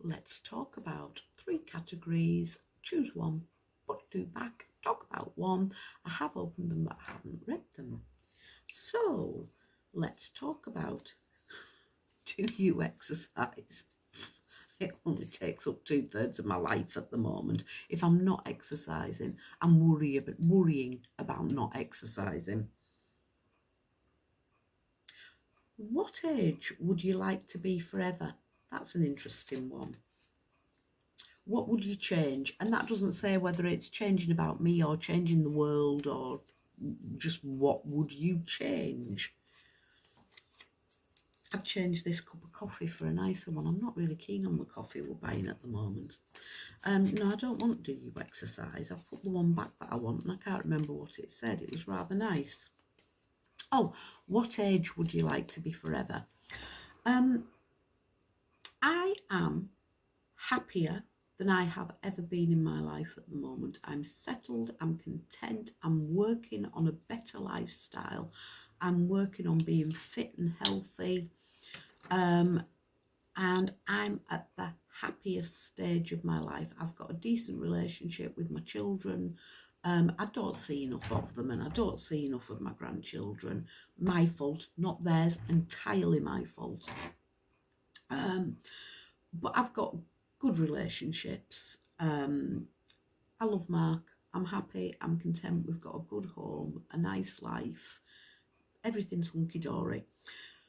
let's talk about 3 categories, choose one, put 2 back, talk about one. I have opened them but I haven't read them. So let's talk about, do you exercise? It only takes up 2/3 of my life at the moment. If I'm not exercising, I'm worrying about not exercising. What age would you like to be forever? That's an interesting one. What would you change? And that doesn't say whether it's changing about me or changing the world, or just what would you change? I'd change this cup of coffee for a nicer one. I'm not really keen on the coffee we're buying at the moment. No, I don't want do you exercise. I've put the one back that I want and I can't remember what it said. It was rather nice. Oh, what age would you like to be forever? I am happier than I have ever been in my life at the moment. I'm settled, I'm content, I'm working on a better lifestyle. I'm working on being fit and healthy. And I'm at the happiest stage of my life. I've got a decent relationship with my children. I don't see enough of them, and I don't see enough of my grandchildren. My fault, not theirs, entirely my fault. But I've got good relationships. I love Mark. I'm happy. I'm content. We've got a good home, a nice life. Everything's hunky-dory.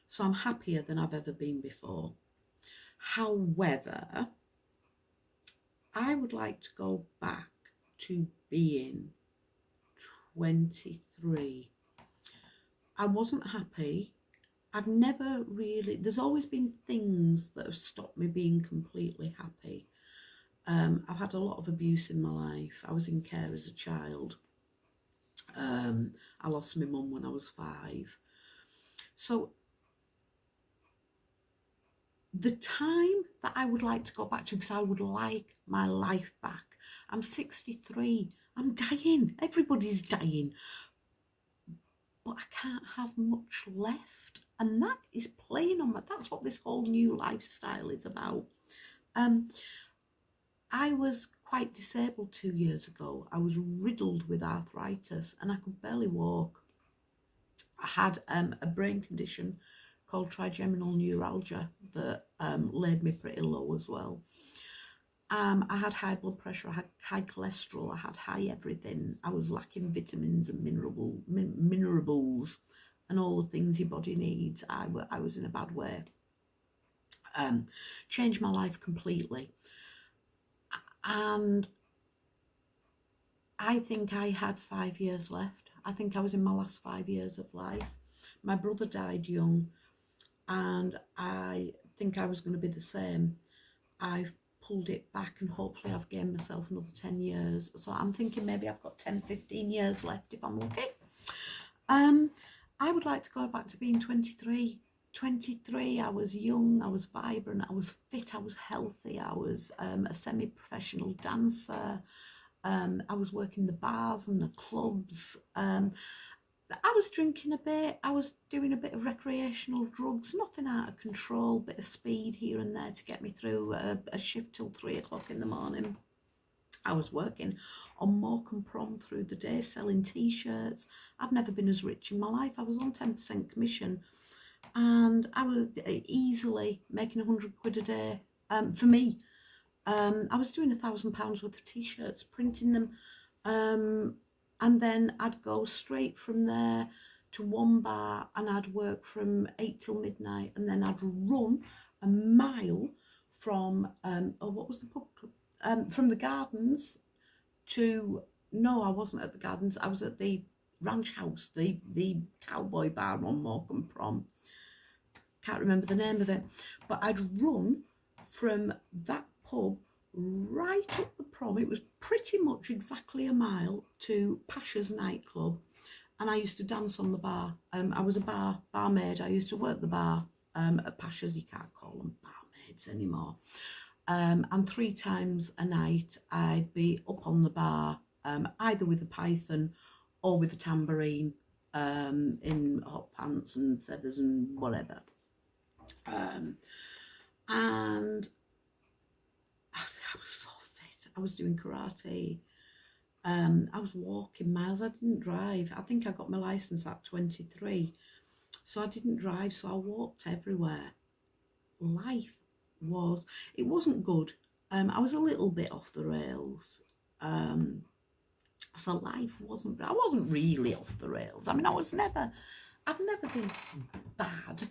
So I'm happier than I've ever been before. However, I would like to go back to being 23. I wasn't happy. I've never really, there's always been things that have stopped me being completely happy. I've had a lot of abuse in my life. I was in care as a child. I lost my mum when I was 5. So the time that I would like to go back to, because I would like my life back. I'm 63. I'm dying. Everybody's dying. But I can't have much left. And that is playing on my, that's what this whole new lifestyle is about. I was quite disabled 2 years ago. I was riddled with arthritis and I could barely walk. I had a brain condition called trigeminal neuralgia that laid me pretty low as well. I had high blood pressure, I had high cholesterol, I had high everything. I was lacking vitamins and minerals and all the things your body needs. I was in a bad way. Changed my life completely. And I think I had 5 years left. I think I was in my last 5 years of life. My brother died young, and I think I was going to be the same. I've pulled it back and hopefully I've gained myself another 10 years. So I'm thinking maybe I've got 10, 15 years left if I'm lucky. I would like to go back to being 23. 23, I was young, I was vibrant, I was fit, I was healthy, I was a semi-professional dancer. I was working the bars and the clubs. I was drinking a bit, I was doing a bit of recreational drugs, nothing out of control, bit of speed here and there to get me through a shift till 3 o'clock in the morning. I was working on Morecambe Prom through the day, selling t-shirts. I've never been as rich in my life. I was on 10% commission and I was easily making 100 quid a day for me. I was doing £1,000 worth of t-shirts, printing them, and then I'd go straight from there to one bar and I'd work from 8 till midnight, and then I'd run a mile from what was the pub club? From the Gardens to, no, I wasn't at the Gardens, I was at the Ranch House, the cowboy bar on Morecambe Prom. Can't remember the name of it, but I'd run from that pub right up the prom. It was pretty much exactly a mile to Pasha's nightclub, and I used to dance on the bar. I was a barmaid. I used to work the bar at Pasha's. You can't call them barmaids anymore. And 3 times a night I'd be up on the bar, either with a python or with a tambourine, in hot pants and feathers and whatever. And was so fit. I was doing karate. I was walking miles. I didn't drive. I think I got my license at 23. So I didn't drive, so I walked everywhere. Life it wasn't good. I was a little bit off the rails. So life I wasn't really off the rails. I mean, I've never been bad.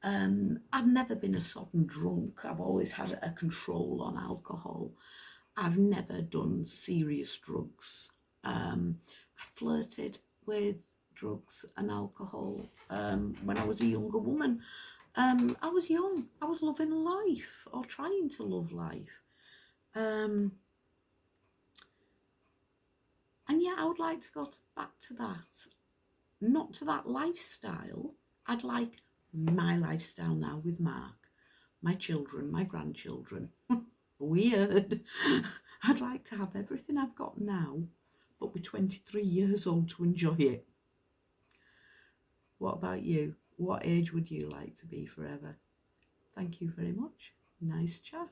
I've never been a sodden drunk. I've always had a control on alcohol. I've never done serious drugs. I flirted with drugs and alcohol when I was a younger woman. I was young. I was loving life, or trying to love life. And yeah, I would like to go back to that. Not to that lifestyle. I'd like my lifestyle now with Mark, my children, my grandchildren. Weird. I'd like to have everything I've got now, but be 23 years old to enjoy it. What about you? What age would you like to be forever? Thank you very much. Nice chat.